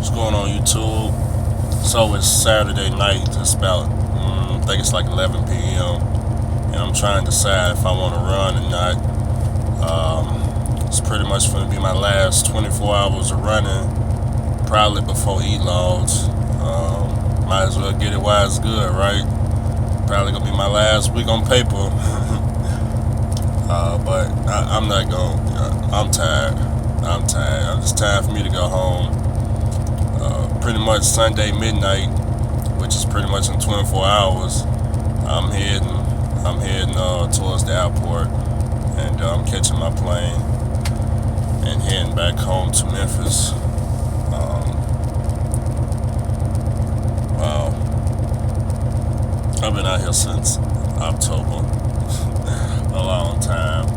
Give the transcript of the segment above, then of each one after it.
What's going on YouTube? So it's Saturday night. It's about, I think it's like 11 p.m. And I'm trying to decide if I want to run or not. It's pretty much going to be my last 24 hours of running, probably before Logs. Might as well get it while it's good, right? Probably going to be my last week on paper. But I'm not going. I'm tired. It's time for me to go home. Pretty much Sunday midnight, which is pretty much in 24 hours. I'm heading towards the airport, and I'm catching my plane and heading back home to Memphis. Wow, I've been out here since October. A long time.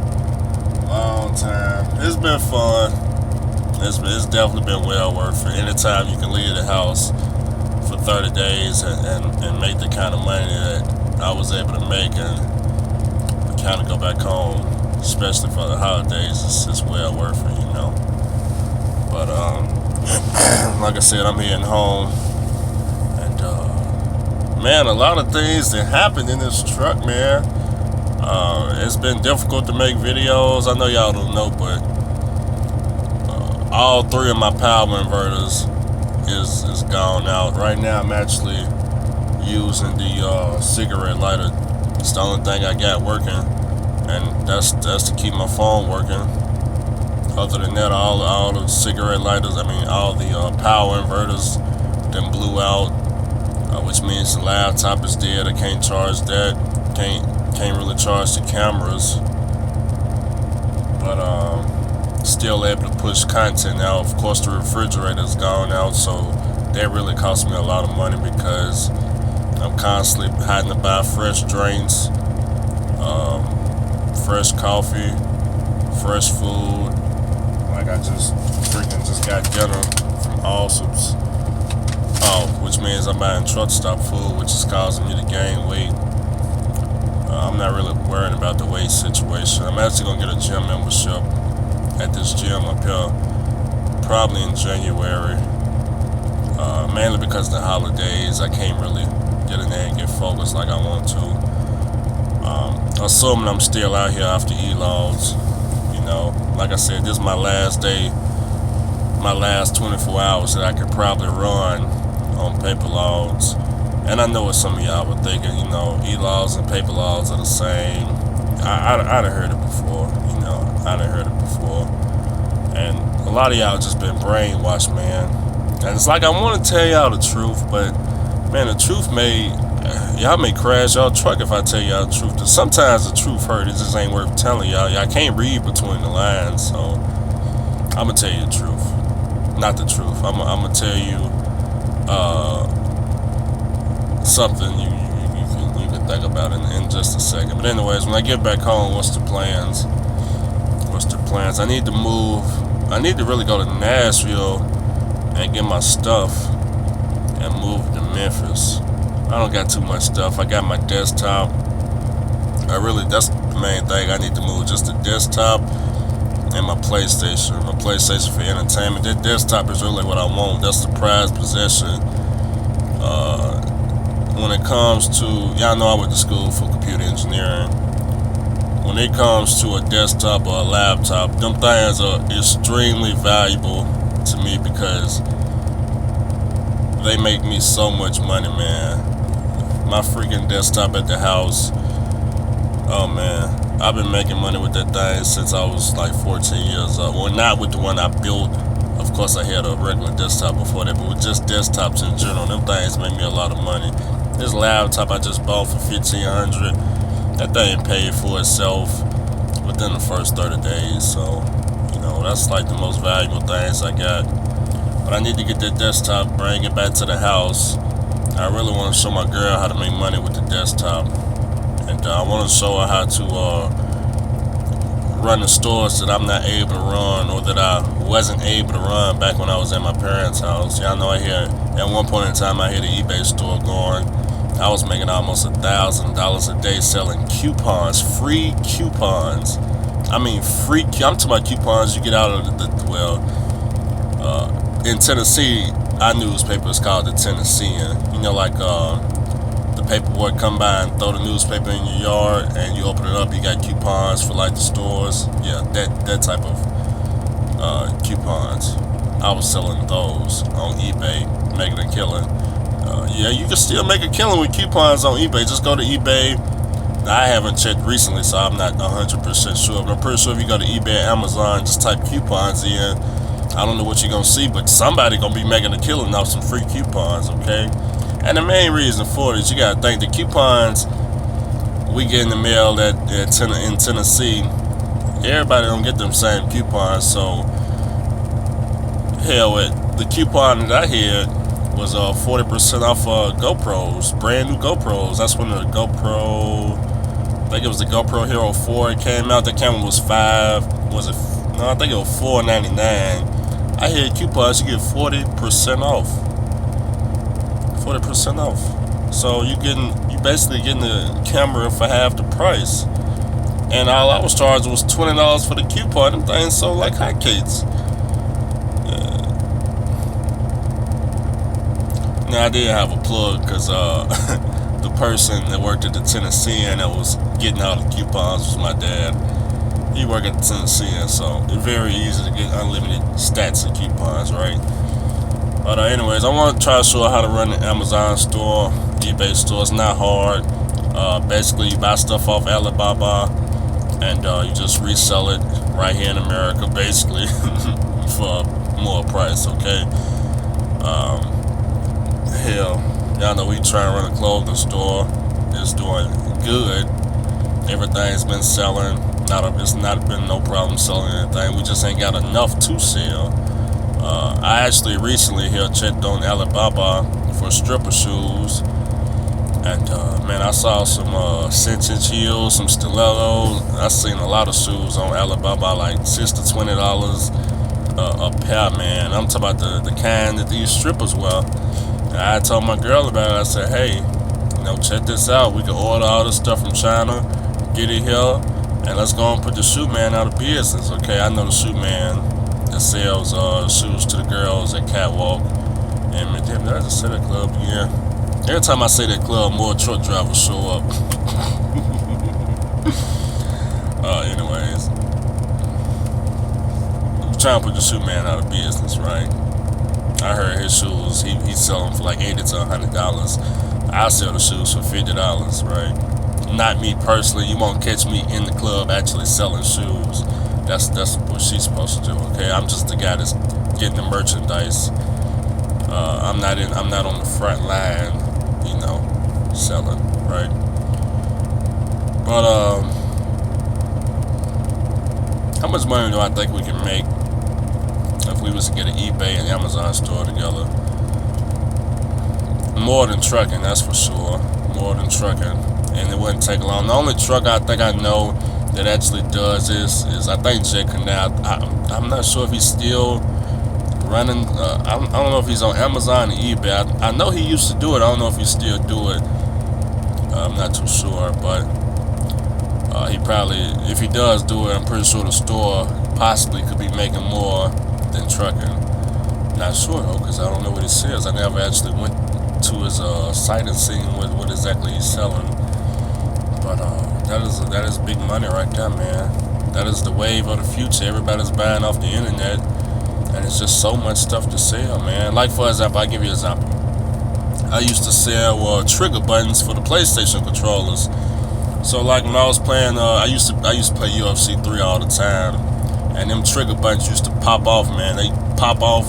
It's been fun. It's definitely been well worth it. Anytime you can leave the house for 30 days and make the kind of money that I was able to make and kind of go back home, especially for the holidays, it's well worth it, you know. But like I said, I'm heading home, and man, a lot of things that happened in this truck, man. It's been difficult to make videos. I know y'all don't know, but all three of my power inverters is gone out. Right now I'm actually using the cigarette lighter. It's the only thing I got working, and that's to keep my phone working. Other than that, all the cigarette lighters, all the power inverters then blew out, which means the laptop is dead. I can't charge that. Can't really charge the cameras, but still able to push content out. Of course, the refrigerator's gone out, so that really cost me a lot of money because I'm constantly having to buy fresh drinks, fresh coffee, fresh food. Like I just got dinner from Awesome's, which means I'm buying truck stop food, which is causing me to gain weight. I'm not really worrying about the weight situation. I'm actually going to get a gym membership at this gym up here, probably in January. Mainly because of the holidays, I can't really get in there and get focused like I want to. Assuming I'm still out here after Logs, you know, like I said, this is my last day, my last 24 hours that I could probably run on Paperlogs. And I know what some of y'all were thinking, you know, Logs and Paperlogs are the same. I'd have heard it before, you know, And a lot of y'all just been brainwashed, man. And it's like I want to tell y'all the truth, but man, the truth y'all may crash y'all truck if I tell y'all the truth. Sometimes the truth hurt, it just ain't worth telling y'all. Y'all can't read between the lines, so I'm gonna tell you the truth. Not the truth. I'm gonna tell you something you can think about in just a second. But anyways, when I get back home, what's the plans? I need to move. I need to really go to Nashville and get my stuff and move to Memphis. I don't got too much stuff. I got my desktop. That's the main thing I need to move. Just the desktop and my PlayStation. My PlayStation for entertainment. That desktop is really what I want. That's the prized possession. When it comes to, y'all know I went to school for computer engineering. When it comes to a desktop or a laptop, them things are extremely valuable to me because they make me so much money, man. My freaking desktop at the house, oh man, I've been making money with that thing since I was like 14 years old. Well, not with the one I built. Of course, I had a regular desktop before that, but with just desktops in general, them things make me a lot of money. This laptop I just bought for $1,500. That thing paid for itself within the first 30 days. So, you know, that's like the most valuable things I got. But I need to get that desktop, bring it back to the house. I really want to show my girl how to make money with the desktop. And I want to show her how to run the stores that I'm not able to run, or that I wasn't able to run back when I was at my parents' house. Y'all know at one point in time I had an eBay store going. I was making almost $1,000 a day selling coupons, free coupons. I'm talking about coupons you get out of in Tennessee, our newspaper is called the Tennessean. You know, like the paperboy come by and throw the newspaper in your yard, and you open it up, you got coupons for like the stores. Yeah, that type of coupons. I was selling those on eBay, making a killing. Yeah, you can still make a killing with coupons on eBay. Just go to eBay. I haven't checked recently, so I'm not 100% sure, but I'm pretty sure if you go to eBay or Amazon, just type coupons in. I don't know what you're gonna see, but somebody gonna be making a killing off some free coupons, okay? And the main reason for it is you gotta think the coupons we get in the mail in Tennessee, everybody don't get them same coupons. So hell, the coupon that I had was 40% off GoPros, brand new GoPros. That's when the GoPro, I think it was the GoPro Hero 4 came out. The camera was $5. Was it? No, I think it was $4.99. I had coupons, you get 40% off. 40% off. So you basically getting the camera for half the price. And all I was charged was $20 for the coupon. Them things sold like hotcakes. Yeah. Now I did have a plug because the person that worked at the Tennessean that was getting all the coupons was my dad. He worked at the Tennessean, so it's very easy to get unlimited stats and coupons, right? But anyways, I want to try to show how to run the Amazon store, eBay store. It's not hard. Basically, you buy stuff off Alibaba, and you just resell it right here in America, basically, for more price, okay? Hell, y'all know we try and run a clothing store. It's doing good. Everything's been selling. It's not been no problem selling anything. We just ain't got enough to sell. I actually recently here checked on Alibaba for stripper shoes, and man, I saw some 6-inch heels, some stilettos. I seen a lot of shoes on Alibaba, like $6 to $20 a pair, man. I'm talking about the kind that these strippers wear. And I told my girl about it. I said, hey, check this out. We can order all this stuff from China, get it here, and let's go and put the shoe man out of business. Okay, I know the shoe man that sells shoes to the girls at Catwalk. And damn, did I just say that club? Yeah. Every time I say that club, more truck drivers show up. Anyways, I'm trying to put the shoe man out of business, right? I heard his shoes, he's selling for like $80 to $100. I sell the shoes for $50, right? Not me personally. You won't catch me in the club actually selling shoes. That's what she's supposed to do. Okay, I'm just the guy that's getting the merchandise. I'm not on the front line, selling, right? But how much money do I think we can make if we was to get an eBay and Amazon store together? More than trucking, that's for sure. More than trucking. And it wouldn't take long. The only truck I think I know that actually does this is I think Jay Canal. I'm not sure if he's still running. I don't know if he's on Amazon or eBay. I know he used to do it. I don't know if he still do it. I'm not too sure, but he probably, if he does do it, I'm pretty sure the store possibly could be making more than trucking. Not sure though, because I don't know what he says. I never actually went to his site and seen what exactly he's selling. But that is big money right there, man. That is the wave of the future. Everybody's buying off the internet, and it's just so much stuff to sell, man. Like for example, I'll give you an example. I used to sell trigger buttons for the PlayStation controllers. So like when I was playing, I used to play UFC 3 all the time, and them trigger buttons used to pop off, man. They pop off,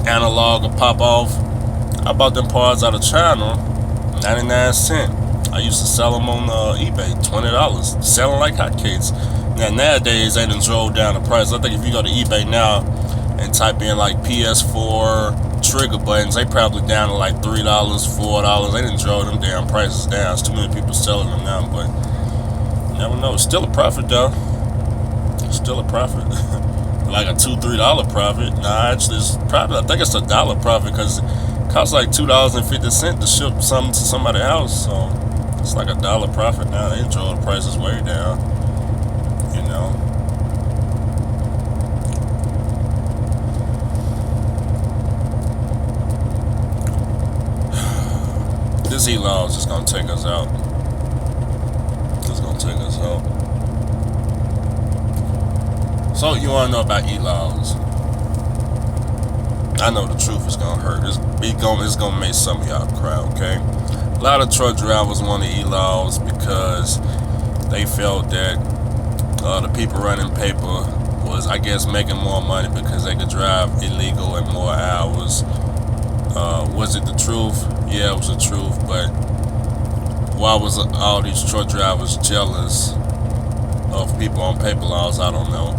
analog or pop off. I bought them parts out of China, 99 cents. I used to sell them on eBay, $20, selling like hotcakes. Now nowadays they done drove down the price. I think if you go to eBay now and type in like PS4 trigger buttons, they probably down to like $3, $4. They done drove them damn prices down. There's too many people selling them now, but you never know. It's still a profit though. It's still a profit. Like a $2, $3 profit. Nah, actually it's probably, I think it's $1 profit because it costs like $2.50 to ship something to somebody's house. So it's like $1 profit now. They drove the prices way down. This E-Laws is gonna take us out. It's gonna take us out. So you wanna know about E-Laws? I know the truth is gonna hurt. It's gonna make some of y'all cry, okay? A lot of truck drivers want the E-Laws because they felt that the people running paper was, I guess, making more money because they could drive illegal and more hours. Was it the truth? Yeah, it was the truth, but why was all these truck drivers jealous of people on paper laws? I don't know.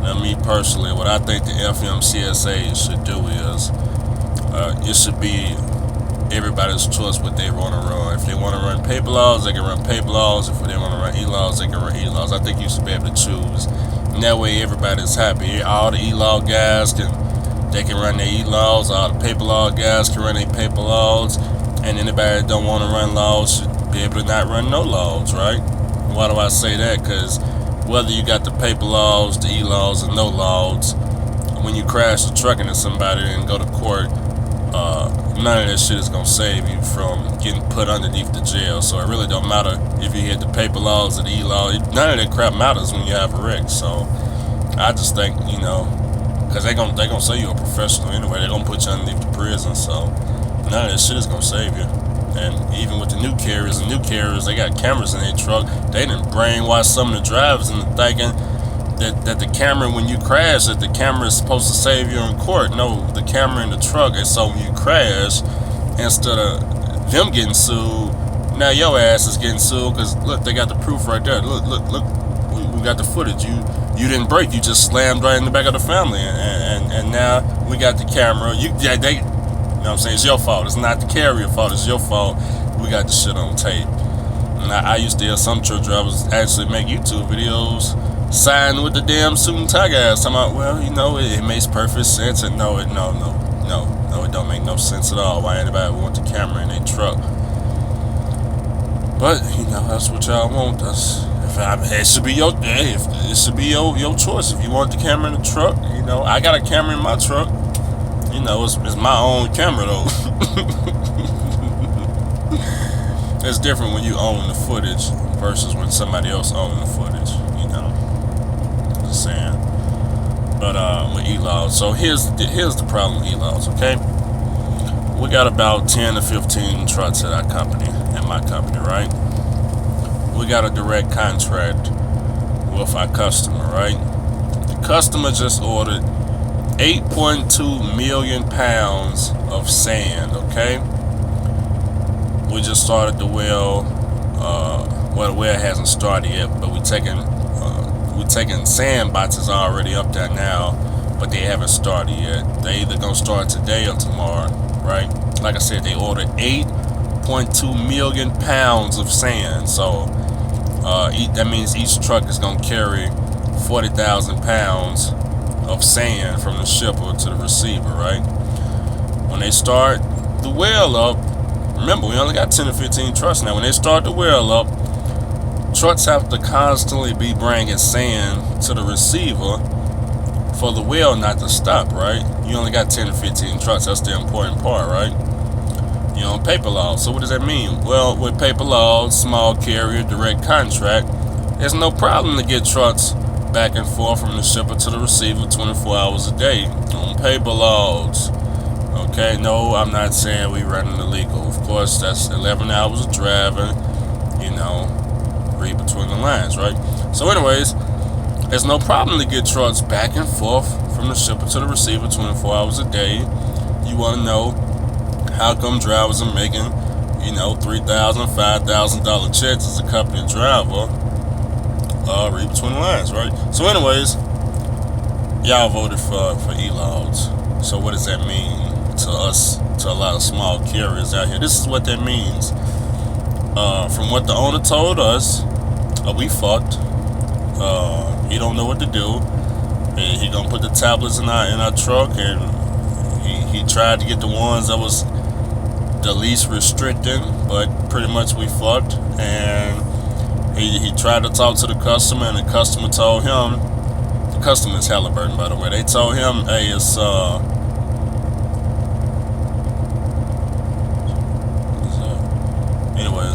Now, me personally, what I think the FMCSA should do is it should be everybody's choice what they want to run. If they want to run paper laws, they can run paper laws. If they want to run E-Laws, they can run E-Laws. I think you should be able to choose. And that way everybody's happy. All the E-Law guys can run their E-Laws. All the paper law guys can run their paper laws. And anybody that don't want to run laws should be able to not run no laws, right? Why do I say that? Because whether you got the paper laws, the E-Laws, or no laws, when you crash a truck into somebody and go to court, none of that shit is gonna save you from getting put underneath the jail. So it really don't matter if you hit the paper laws or the E-Law. None of that crap matters when you have a wreck. So I just think, because they gonna say you're a professional anyway. They're gonna put you underneath the prison. So none of that shit is gonna save you. And even with the new carriers, they got cameras in their truck. They didn't brainwash some of the drivers into thinking that the camera, when you crash, that the camera is supposed to save you in court. No, the camera in the truck is so when you crash, instead of them getting sued, now your ass is getting sued because look, they got the proof right there. Look, we got the footage. You didn't break. You just slammed right in the back of the family, and now we got the camera. You know what I'm saying? It's your fault. It's not the carrier fault. It's your fault. We got the shit on tape. And I used to hear some truck drivers actually make YouTube videos siding with the damn suit and tie guys, talking about, well, it makes perfect sense, and no, it don't make no sense at all. Why anybody want the camera in their truck? But that's what y'all want. It should be your choice. If you want the camera in the truck, I got a camera in my truck. It's my own camera though. It's different when you own the footage versus when somebody else owns the footage. Just saying. But with E-Laws, so here's the problem with E-Laws. Okay, we got about 10 to 15 trucks at our company, at my company, right? We got a direct contract with our customer, right? The customer just ordered 8.2 million pounds of sand. Okay, we just started the well. Well, the well hasn't started yet, but we're taking sand boxes already up there now, but they haven't started yet. They either gonna start today or tomorrow, right? Like I said, they ordered 8.2 million pounds of sand. So that means each truck is gonna carry 40,000 pounds of sand from the shipper to the receiver, right? When they start the well up, remember, we only got 10 to 15 trucks now. When they start the well up, trucks have to constantly be bringing sand to the receiver for the well not to stop, right? You only got 10 to 15 trucks. That's the important part, right? You're on paper laws. So what does that mean? Well, with paper laws, small carrier, direct contract, there's no problem to get trucks back and forth from the shipper to the receiver 24 hours a day on paper laws. Okay, no, I'm not saying we running illegal. Of course, that's 11 hours of driving, read between the lines, right? So anyways, there's no problem to get trucks back and forth from the shipper to the receiver 24 hours a day. You want to know how come drivers are making, $3,000, $5,000 checks as a company driver? Read between the lines, right? So anyways, y'all voted for E-Laws. So what does that mean to us, to a lot of small carriers out here? This is what that means. From what the owner told us, we fucked. He don't know what to do. He gonna put the tablets in our truck, and he tried to get the ones that was the least restricting, but pretty much we fucked. And he tried to talk to the customer, and the customer told him, the customer is Halliburton, by the way. They told him, hey, it's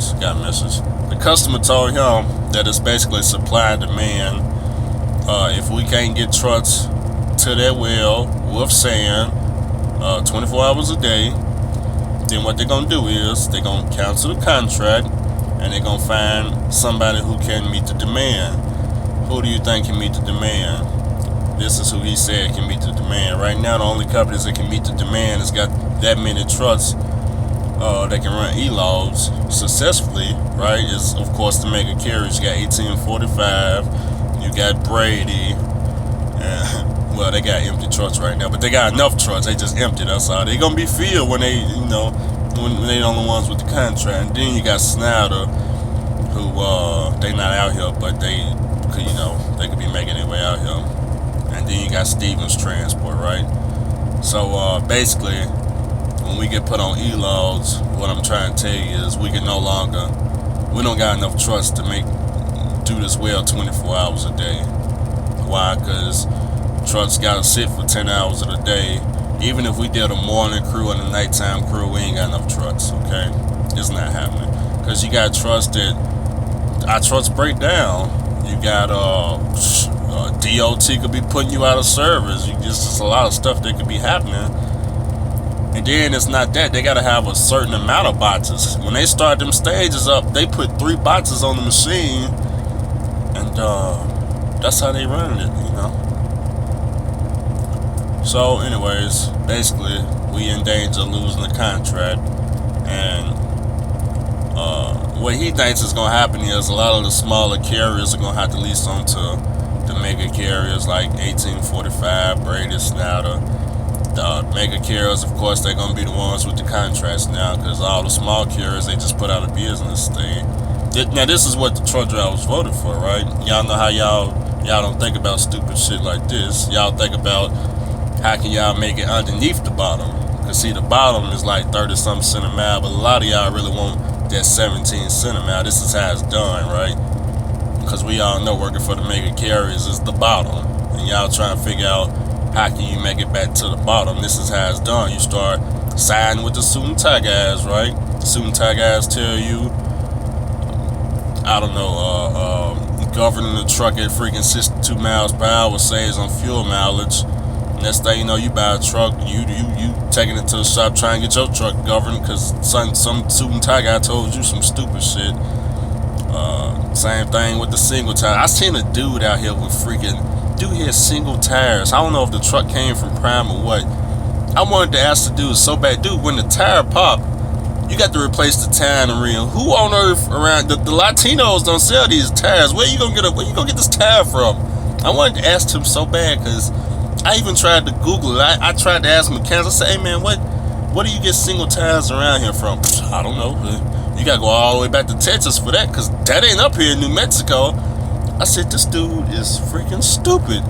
this. Got a message. The customer told him that it's basically supply and demand. If we can't get trucks to their well with sand 24 hours a day, then what they're going to do is they're going to cancel the contract and they're going to find somebody who can meet the demand. Who do you think can meet the demand? This is who he said can meet the demand. Right now, the only companies that can meet the demand has got that many trucks that can run e-logs successfully, right? Is of course the Megacarriers. You got 1845, you got Brady, and well, they got empty trucks right now, but they got enough trucks. They just empty. That's all. They gonna be filled when they, when they the only ones with the contract. And then you got Snyder, who they not out here, but they could, they could be making their way out here. And then you got Stevens Transport, right? So basically, when we get put on e-logs, what I'm trying to tell you is we don't got enough trucks to do this well 24 hours a day. Why? Because trucks gotta sit for 10 hours of the day. Even if we did a morning crew and a nighttime crew, we ain't got enough trucks, okay? It's not happening. Because you got trucks that, our trucks break down. You got DOT could be putting you out of service. Just a lot of stuff that could be happening. And then it's not that. They got to have a certain amount of boxes. When they start them stages up, they put 3 boxes on the machine. And that's how they run it, So anyways, basically, we in danger of losing the contract. And what he thinks is going to happen is a lot of the smaller carriers are going to have to lease onto the mega carriers like 1845, Brady, Snyder. The Megacarriers, of course, they're gonna be the ones with the contracts now, because all the small carriers, they just put out a business thing. Now, this is what the truck drivers voted for, right? Y'all know how y'all don't think about stupid shit like this. Y'all think about how can y'all make it underneath the bottom? Because see, the bottom is like 30-something cent a mile, but a lot of y'all really want that 17 cent a mile. This is how it's done, right? Because we all know working for the Megacarriers is the bottom, and y'all trying to figure out how can you make it back to the bottom. This is how it's done. You start siding with the suit and tie guys, right? The suit and tie guys tell you, governing the truck at freaking 62 miles per hour saves on fuel mileage. Next thing you know, you buy a truck, you taking it to the shop trying to get your truck governed because some suit and tie guy told you some stupid shit. Same thing with the single tire. I seen a dude out here with dude had single tires. I don't know if the truck came from Prime or what. I wanted to ask the dude so bad, dude, when the tire popped, you got to replace the tire and the rim. Who on earth around the Latinos don't sell these tires? Where you gonna get this tire from? I wanted to ask him so bad because I even tried to Google it. I tried to ask mechanics. I said, hey man, what do you get single tires around here from? I don't know. You gotta go all the way back to Texas for that, because that ain't up here in New Mexico. I said, this dude is freaking stupid.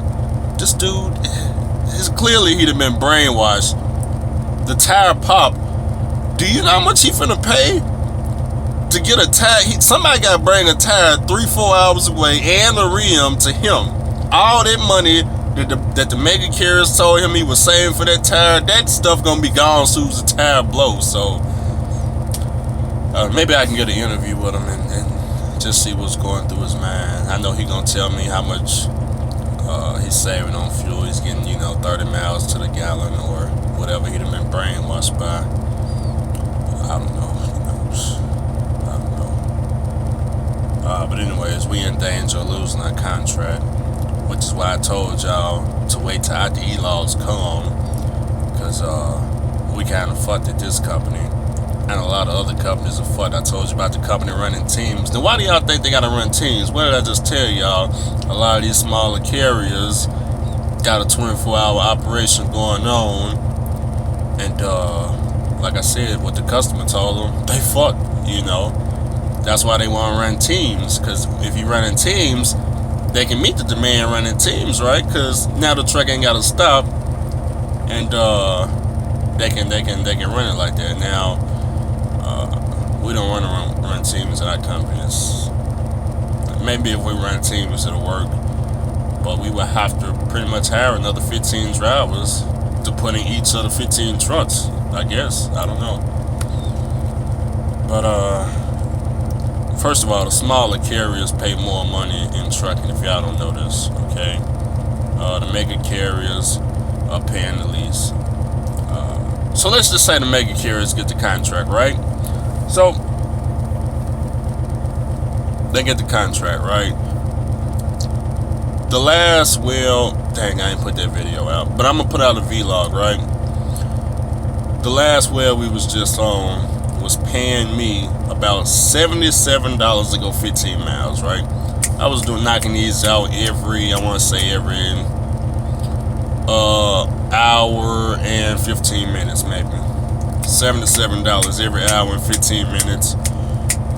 This dude is clearly he'd have been brainwashed. The tire pop. Do you know how much he finna pay to get a tire? Somebody got to bring a tire 3-4 hours away and a rim to him. All that money that the Megacarriers told him he was saving for that tire, that stuff gonna be gone as soon as the tire blows. So maybe I can get an interview with him and just see what's going through his mind. I know he gonna tell me how much he's saving on fuel. He's getting 30 miles to the gallon or whatever he'd have been brainwashed by. I don't know. But anyways, we in danger of losing our contract, which is why I told y'all to wait till after e-logs come, because we kind of fucked at this company, and a lot of other companies are fucked. I told you about the company running teams. Now, why do y'all think they gotta run teams? What did I just tell y'all? A lot of these smaller carriers got a 24-hour operation going on, and like I said, what the customer told them, they fucked. That's why they want to run teams, because if you run in teams, they can meet the demand running teams, right? Because now the truck ain't got to stop, and they can run it like that. Now we don't want to run teams at our companies. Maybe if we run teams, it'll work, but we would have to pretty much hire another 15 drivers to put in each of the 15 trucks, I guess. I don't know, but First of all, the smaller carriers pay more money in trucking. If y'all don't know this, okay. The mega carriers are paying the least. So let's just say the mega carriers get the contract, right? So they get the contract, right? The last well, dang, I ain't put that video out, but I'm gonna put out a vlog, right? The last well we was just on was paying me about $77 to go 15 miles, right? I was knocking these out every hour and 15 minutes, maybe. $77 every hour and 15 minutes,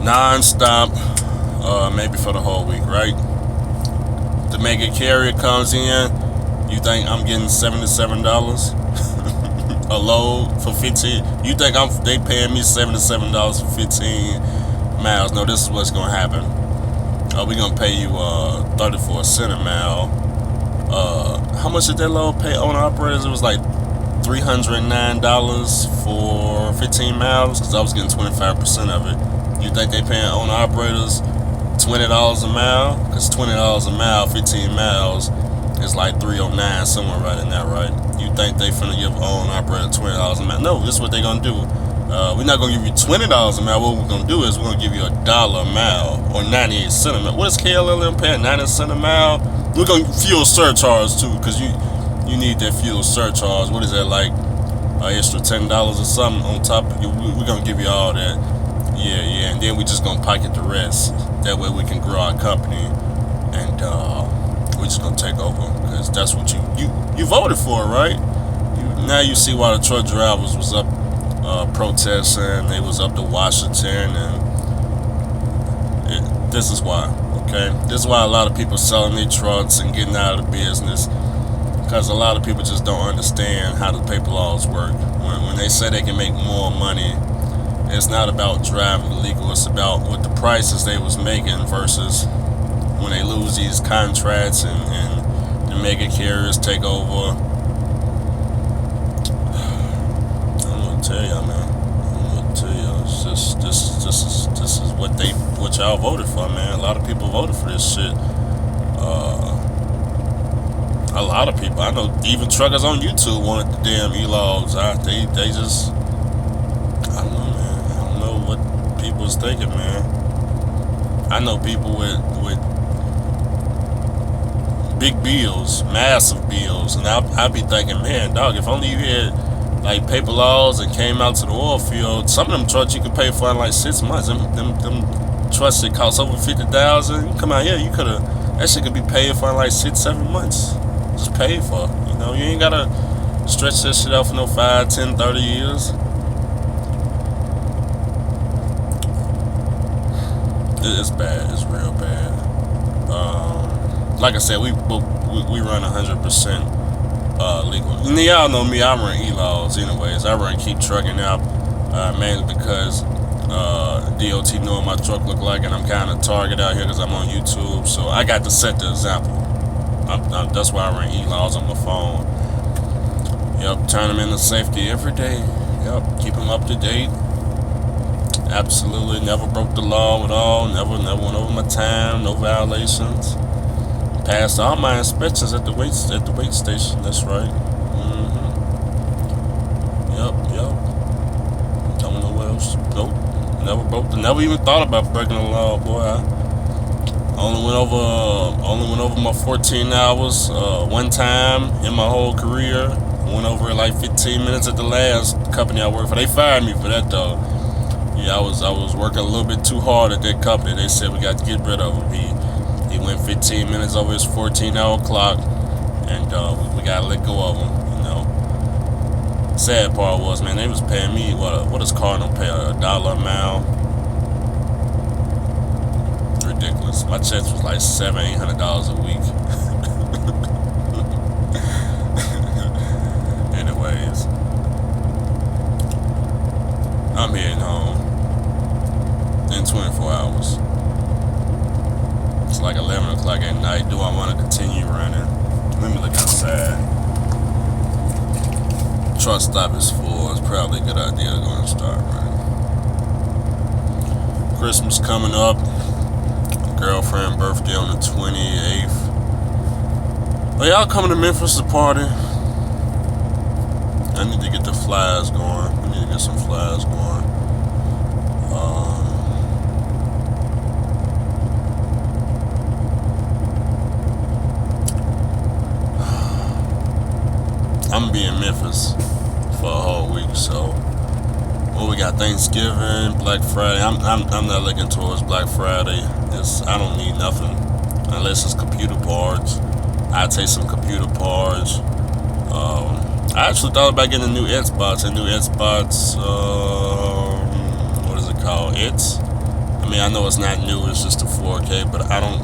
non-stop, maybe for the whole week, right? The mega carrier comes in, you think I'm getting $77 a load for 15? You think they paying me $77 for 15 miles? No, this is what's gonna happen. We're gonna pay you 34 cents a mile. How much did that load pay owner operators? It was like $309 for 15 miles, because I was getting 25% of it. You think they paying owner operators $20 a mile? Because $20 a mile, 15 miles is like $309, somewhere right in that, right? You think they finna give owner operator $20 a mile? No, this is what they gonna do. We're not gonna give you $20 a mile. What we're gonna do is we're gonna give you $1 a mile, or 98 cents a mile. What is KLLM paying? 90 cents a mile? We're gonna fuel surcharge too, because you need that fuel surcharge. What is that, like extra $10 or something on top? We're gonna give you all that. Yeah, and then we just gonna pocket the rest. That way we can grow our company, and we're just gonna take over, because that's what you voted for, right? Now you see why the truck drivers was up protesting. They was up to Washington, and this is why. Okay, this is why a lot of people selling their trucks and getting out of the business, because a lot of people just don't understand how the paper laws work. When they say they can make more money, it's not about driving illegal. It's about what the prices they was making versus when they lose these contracts and the mega carriers take over. I'm gonna tell y'all, man. It's just this is what y'all voted for, man. A lot of people voted for this shit. A lot of people. I know even truckers on YouTube wanted the damn e-logs. They just, I don't know, man. I don't know what people's thinking, man. I know people with big bills, massive bills, and I'll be thinking, man, dog, if only you had like Paperlogs and came out to the oil field, some of them trucks you could pay for in like 6 months. Them trucks that cost over $50,000. You come out here, you coulda, that shit could be paid for in like 6-7 months. Just paid for. You know, you ain't gotta stretch that shit out for no 5, 10, 30 years. It's bad. It's real bad. Like I said, we run 100% legal. And y'all know me, I run e-laws anyways. I run Keep Trucking out, mainly because DOT know what my truck look like, and I'm kind of target out here because I'm on YouTube, so I got to set the example. That's why I run e-laws on my phone. Yep, turn them into safety every day. Yep, keep them up to date. Absolutely, never broke the law at all. Never went over my time. No violations. Passed all my inspections at the weight station. That's right. Yep. Don't know what else. Nope. Never even thought about breaking the law, boy. I only went over my 14 hours one time in my whole career. Went over it like 15 minutes at the last company I worked for. They fired me for that though. Yeah, I was working a little bit too hard at that company. They said we got to get rid of him. He went 15 minutes over his 14-hour clock, and we got to let go of him. You know. Sad part was, man, they was paying me what does Cardinal pay, $1 a mile? Ridiculous. My checks was like $700-800 a week. Anyways, I'm heading home in 24 hours. It's like 11 o'clock at night. Do I want to continue running? Let me look outside. Truck stop is full. It's probably a good idea to go and start running. Christmas coming up. girlfriend's birthday on the 28th. But y'all coming to Memphis to party? I need to get the flyers going. We need to get some flyers going. I'm gonna be in Memphis for a whole week, so we got Thanksgiving, Black Friday. I'm not looking towards Black Friday. I don't need nothing unless it's computer parts. I take some computer parts. I actually thought about getting a new Xbox. What is it called? I mean, I know it's not new. It's just a 4K, but I don't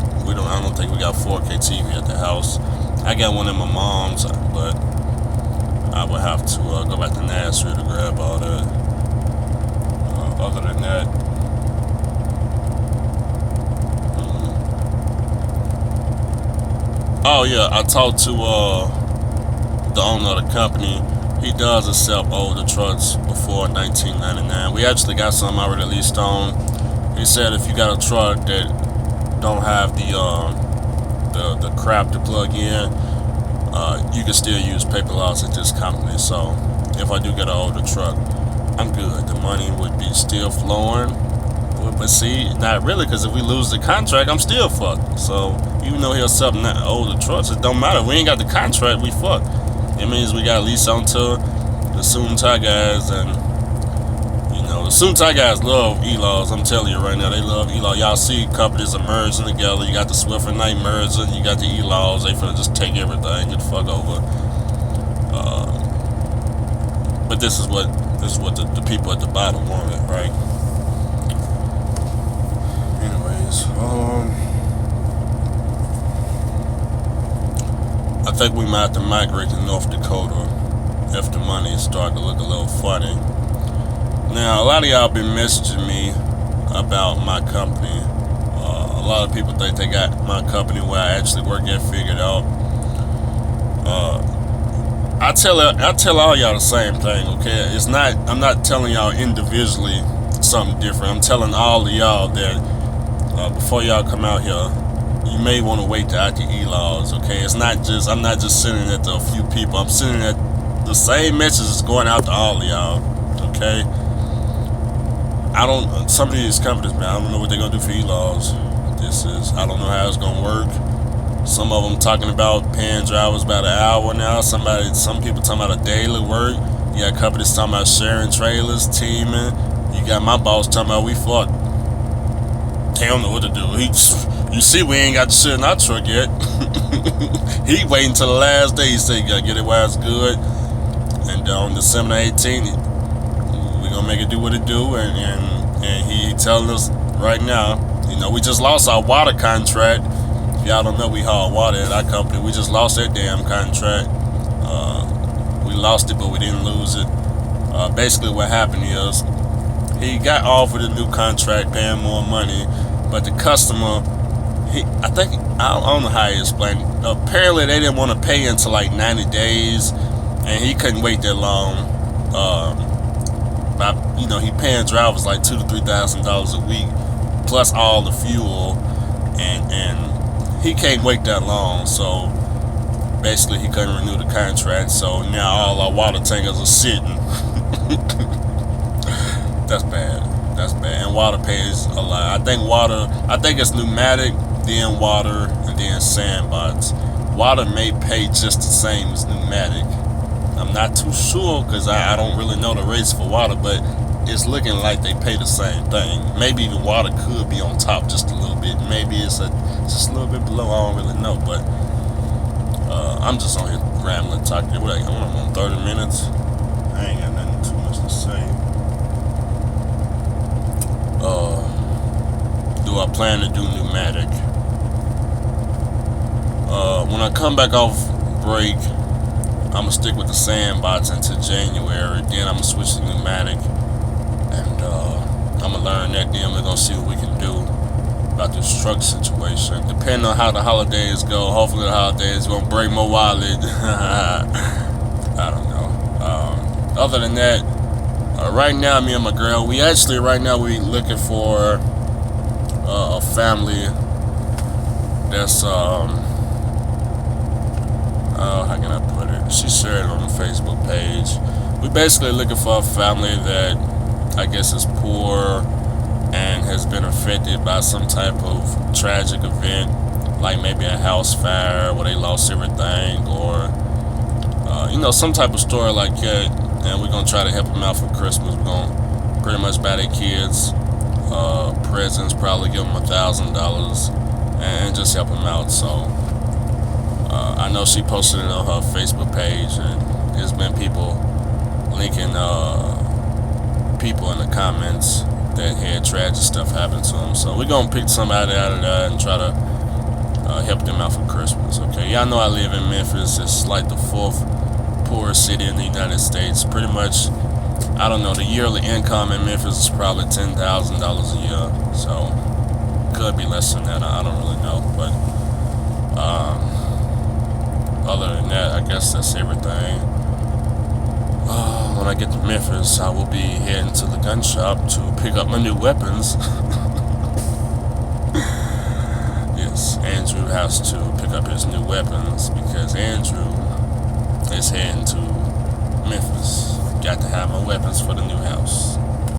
think we got 4K TV at the house. I got one at my mom's, but I would have to go back to Nashville to grab all that. Other than that, oh yeah, I talked to the owner of the company. He does accept older trucks before 1999. We actually got some already leased on. He said if you got a truck that don't have the crap to plug in, you can still use Paperlogs at this company. So if I do get an older truck, I'm good. The money would be still flowing. But see, not really, because if we lose the contract, I'm still fucked. So even though he'll sell older trucks, it don't matter. We ain't got the contract, we fucked. It means we got lease on to the Soon-Tie guys, and you know, the Soon-Tie guys love E-Laws. I'm telling you right now, they love E-Law. Y'all see companies are merging together. You got the Swift and Knight merging, you got the E-Laws. They finna just take everything, get the fuck over. But this is what the people at the bottom wanted, right? Anyways, I think we might have to migrate to North Dakota if the money is starting to look a little funny. Now, a lot of y'all been messaging me about my company. A lot of people think they got my company where I actually work at figured out. I tell all y'all the same thing, okay? I'm not telling y'all individually something different. I'm telling all of y'all that before y'all come out here, you may want to wait to out the E-Laws, okay? I'm not just sending it to a few people. I'm sending it, the same message is going out to all of y'all, okay? Some of these companies, man, I don't know what they're going to do for E-Laws. I don't know how it's going to work. Some of them talking about paying drivers about an hour now. Some people talking about a daily work. You got companies talking about sharing trailers, teaming. You got my boss talking about we fucked. He don't know what to do. You see, we ain't got the shit in our truck yet. He waiting till the last day. He said, you gotta get it while it's good. And on December 18th, we gonna make it do what it do. And he telling us right now, you know, we just lost our water contract. If y'all don't know, we haul water at our company. We just lost that damn contract. We lost it, but we didn't lose it. Basically, what happened is he got offered a new contract, paying more money, but the customer, I don't know how he explained it. Apparently, they didn't want to pay until like 90 days, and he couldn't wait that long. You know, he paying drivers like $2,000 to $3,000 a week, plus all the fuel, and he can't wait that long. So basically, he couldn't renew the contract. So now all our water tankers are sitting. That's bad. And water pays a lot. I think it's pneumatic, then water, and then sandbox. Water may pay just the same as pneumatic. I'm not too sure because I don't really know the rates for water, but it's looking like they pay the same thing. Maybe the water could be on top just a little bit. Maybe it's just a little bit below. I don't really know, but I'm just on here rambling, talking. I'm on 30 minutes. I ain't got nothing too much to say. Do I plan to do pneumatic? When I come back off break, I'm gonna stick with the sandbox until January. Then I'm gonna switch to pneumatic, and I'm gonna learn that. Then we're gonna see what we can do about this truck situation. Depending on how the holidays go, hopefully the holidays won't break my wallet. I don't know. Other than that, right now, me and my girl, we looking for a family that's how can I put it? She shared it on the Facebook page. We basically looking for a family that I guess is poor and has been affected by some type of tragic event, like maybe a house fire where they lost everything, or some type of story like that. And we're gonna try to help them out for Christmas. We're gonna pretty much buy their kids presents, probably give them $1,000, and just help them out. So I know she posted it on her Facebook page, and there's been people linking people in the comments that had tragic stuff happen to them. So we're gonna pick somebody out of that and try to help them out for Christmas. Okay, y'all know I live in Memphis. It's like the fourth poorest city in the United States. Pretty much, I don't know, the yearly income in Memphis is probably $10,000 a year. So could be less than that. I don't really know, but other than that, I guess that's everything. When I get to Memphis, I will be heading to the gun shop to pick up my new weapons. Yes, Andrew has to pick up his new weapons because Andrew is heading to Memphis. Got to have my weapons for the new house.